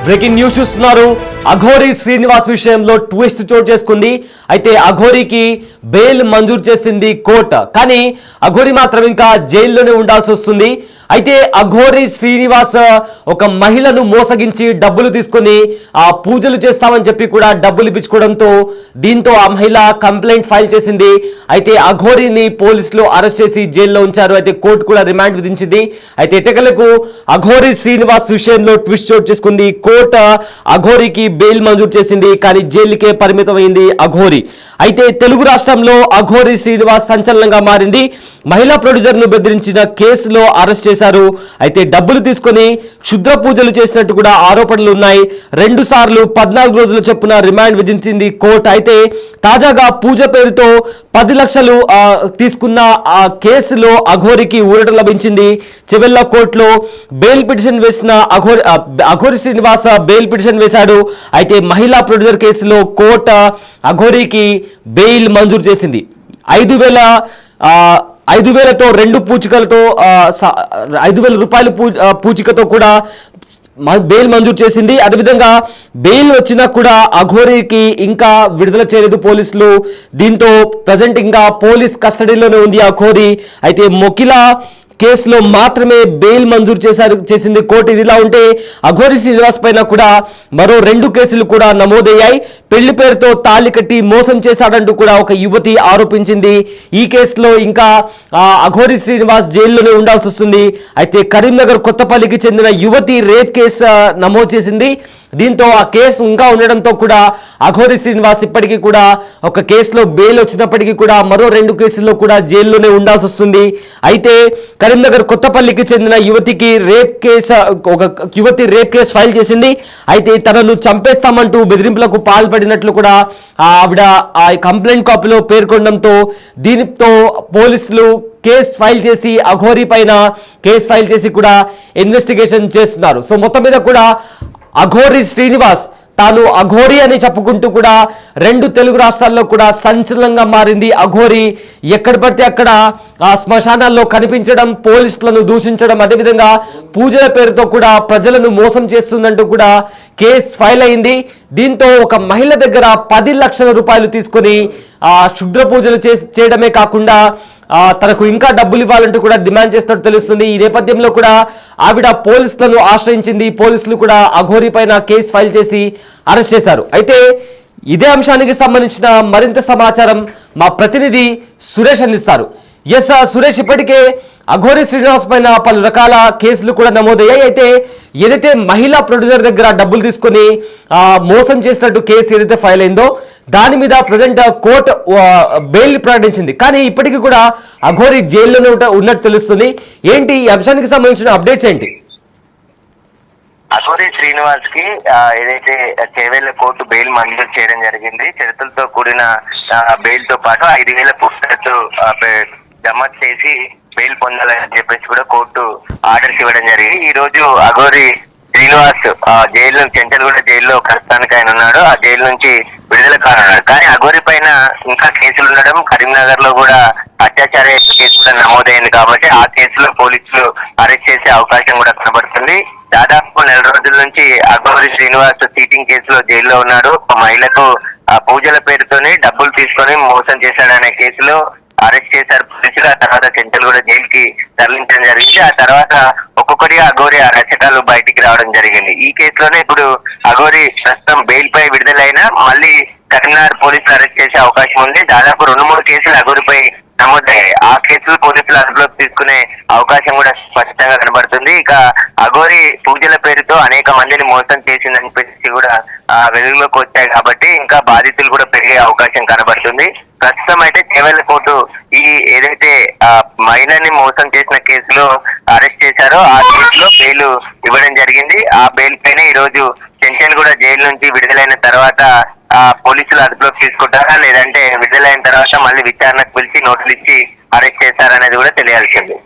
Breaking news చూస్తున్నారు. అఘోరి శ్రీనివాస్ విషయంలో twist చోటు చేసుకుంది. అయితే అఘోరికి బెయిల్ మంజూరు చేసింది కోర్టు, కానీ అఘోరి మాత్రం ఇంకా జైల్లోనే ఉండాల్సి వస్తుంది. అయితే అఘోరి శ్రీనివాస్ ఒక మహిళను మోసగించి డబ్బులు తీసుకొని పూజలు చేస్తామని చెప్పి కూడా డబ్బులు ఇప్పించుకోవడంతో దీంతో ఆ మహిళ కంప్లైంట్ ఫైల్ చేసింది. అయితే అఘోరిని పోలీసులు అరెస్ట్ చేసి జైల్లో ఉంచారు. అయితే కోర్టు కూడా రిమాండ్ విధించింది. అయితే ఎటకలకు అఘోరి శ్రీనివాస్ విషయంలో ట్విస్ట్ చోటు చేసుకుంది. కోర్టు అఘోరికి బెయిల్ మంజూరు చేసింది, కానీ జైలుకే పరిమితమైంది అఘోరి. అయితే తెలుగు రాష్ట్రంలో అఘోరి శ్రీనివాస్ సంచలనంగా మారింది. మహిళా ప్రొడ్యూసర్ ను బెదిరించిన కేసులో అరెస్ట్ చేశారు. అయితే డబ్బులు తీసుకొని క్షుద్ర పూజలు చేసినట్టు కూడా ఆరోపణలు ఉన్నాయి. 2 సార్లు 14 రోజుల చొప్పున రిమాండ్ విధించింది కోర్టు. అయితే తాజాగా పూజ పేరుతో 10 లక్షలు తీసుకున్న ఆ కేసులో అఘోరికి ఊరట లభించింది. చెవెళ్ళ కోర్టులో బెయిల్ పిటిషన్ వేసిన అఘోరి శ్రీనివాస్ బెయిల్ పిటిషన్ వేశాడు. అయితే మహిళా ప్రొడ్యూసర్ కేసులో కోర్టు అఘోరికి బెయిల్ మంజూరు చేసింది. 5,000తో 2 పూచికలతో 5,000 రూపాయల పూచికతో కూడా బెయిల్ మంజూరు చేసింది. అదేవిధంగా బెయిల్ వచ్చినా కూడా అఘోరికి ఇంకా విడుదల చేయలేదు పోలీసులు. దీంతో ప్రజెంట్ ఇంకా పోలీస్ కస్టడీలోనే ఉంది అఘోరి. అయితే మొకిల కేసులో మాత్రమే బెయిల్ మంజూరు చేసింది కోర్టు. ఇదిలా ఉంటే అఘోరి శ్రీనివాస్ పైన కూడా మరో 2 కేసులు కూడా నమోదయ్యాయి. పెళ్లి పేరుతో తాళి కట్టి మోసం చేశాడంటూ కూడా ఒక యువతి ఆరోపించింది. ఈ కేసులో ఇంకా అఘోరి శ్రీనివాస్ జైల్లోనే ఉండాల్సి వస్తుంది. అయితే కరీంనగర్ కొత్తపల్లికి చెందిన యువతి రేప్ కేసు నమోదు చేసింది. దీంతో ఆ కేసు ఇంకా ఉండడంతో కూడా అఘోరి శ్రీనివాస్ ఇప్పటికీ కూడా ఒక కేసులో బెయిల్ వచ్చినప్పటికీ కూడా మరో 2 కేసుల్లో కూడా జైల్లోనే ఉండాల్సి వస్తుంది. అయితే కరీంనగర్ కొత్తపల్లికి చెందిన యువతికి ఒక యువతి రేప్ కేసు ఫైల్ చేసింది. అయితే తనను చంపేస్తామంటూ బెదిరింపులకు పాల్పడినట్లు కూడా ఆవిడ ఆ కంప్లైంట్ కాపీలో పేర్కొనడంతో దీనితో పోలీసులు కేసు ఫైల్ చేసి అఘోరి పైన కేసు ఫైల్ చేసి కూడా ఇన్వెస్టిగేషన్ చేస్తున్నారు. సో మొత్తం మీద కూడా అఘోరి శ్రీనివాస్ తాను అఘోరి అని చెప్పుకుంటూ కూడా 2 తెలుగు రాష్ట్రాల్లో కూడా సంచలనంగా మారింది. అఘోరి ఎక్కడ పడితే అక్కడ శ్మశానాల్లో కనిపించడం, పోలీసులను దూషించడం, అదేవిధంగా పూజల పేరుతో కూడా ప్రజలను మోసం చేస్తుందంటూ కూడా కేసు ఫైల్ అయింది. దీంతో ఒక మహిళ దగ్గర 10 లక్షల రూపాయలు తీసుకొని క్షుద్ర పూజలు చేయడమే కాకుండా తనకు ఇంకా డబ్బులు ఇవ్వాలంటూ కూడా డిమాండ్ చేస్తున్నట్టు తెలుస్తుంది. ఈ నేపథ్యంలో కూడా ఆవిడ పోలీసులను ఆశ్రయించింది. పోలీసులు కూడా అఘోరి పైన కేసు ఫైల్ చేసి అరెస్ట్ చేశారు. అయితే ఇదే అంశానికి సంబంధించిన మరింత సమాచారం మా ప్రతినిధి సురేష్ అందిస్తారు. ఎస్ సురేష్, ఇప్పటికే అఘోరి శ్రీనివాస్ పైన పలు రకాల కేసులు కూడా నమోదయ్యాయి. అయితే ఏదైతే మహిళా ప్రొడ్యూసర్ దగ్గర డబ్బులు తీసుకొని మోసం చేసినట్టు కేసు ఏదైతే ఫైల్ అయిందో దాని మీద ప్రజెంట్ కోర్టు బెయిల్ ప్రకటించింది. కానీ ఇప్పటికీ కూడా అఘోరి జైల్లోనే ఉన్నట్టు తెలుస్తుంది. ఏంటి ఈ అంశానికి సంబంధించిన అప్డేట్స్ ఏంటి? అఘోరి శ్రీనివాస్ కి ఏదైతే చేవేళ్ల కోర్టు బెయిల్ మంజూరు చేయడం జరిగింది. షరతులతో కూడిన బెయిల్ తో పాటు 5,000 పుస్తకాలు జమ చేసి బెయిల్ పొందాలని చెప్పేసి కూడా కోర్టు ఆర్డర్స్ ఇవ్వడం జరిగింది. ఈ రోజు అఘోరి శ్రీనివాస్ జైలు చెంచల్గూడ జైల్లో ప్రస్తుతానికి ఆయన ఉన్నాడు. ఆ జైలు నుంచి విడుదల కానున్నాడు. కానీ అఘోరి పైన ఇంకా కేసులు ఉండడం, కరీంనగర్ లో కూడా అత్యాచార కేసు కూడా నమోదైంది కాబట్టి ఆ కేసులో పోలీసులు అరెస్ట్ చేసే అవకాశం కూడా కనబడుతుంది. దాదాపు 4 రోజుల నుంచి అఘోరి శ్రీనివాస్ చీటింగ్ కేసులో జైల్లో ఉన్నాడు. ఒక మహిళకు పూజల పేరుతోనే డబ్బులు తీసుకొని మోసం చేశాడనే కేసులో అరెస్ట్ చేశారు పోలీసులు. ఆ తర్వాత చెంచల్గూడ జైలుకి తరలించడం జరిగింది. ఆ తర్వాత ఒక్కొక్కటిగా అఘోరి రచకాలు బయటికి రావడం జరిగింది. ఈ కేసులోనే ఇప్పుడు అఘోరి ప్రస్తుతం బెయిల్ పై విడుదలైనా మళ్ళీ కరీంనగర్ పోలీసులు అరెస్ట్ చేసే అవకాశం ఉంది. దాదాపు 2-3 కేసులు అఘోరిపై నమోదయ్యాయి. ఆ కేసులు పోలీసులు అదుపులోకి తీసుకునే అవకాశం కూడా స్పష్టంగా కనబడుతుంది. ఇక అఘోరి పూజల పేరుతో అనేక మందిని మోసం చేసిందని చెప్పేసి కూడా వెలుగులోకి వచ్చాయి కాబట్టి ఇంకా బాధితులు కూడా పెరిగే అవకాశం కనబడుతుంది. ప్రస్తుతం అయితే చేవేళ్ల కోర్టు ఈ ఏదైతే మహిళని మోసం చేసిన కేసులో అరెస్ట్ చేశారో ఆ కేసులో బెయిల్ ఇవ్వడం జరిగింది. ఆ బెయిల్ పైన ఈ రోజు చెంచల్గూడ జైలు నుంచి విడుదలైన తర్వాత పోలీసులు అదుపులోకి తీసుకుంటారా లేదంటే విడుదలైన తర్వాత మళ్ళీ విచారణకు పిలిచి నోటీసులు ఇచ్చి అరెస్ట్ చేస్తారనేది కూడా తెలియాల్సింది.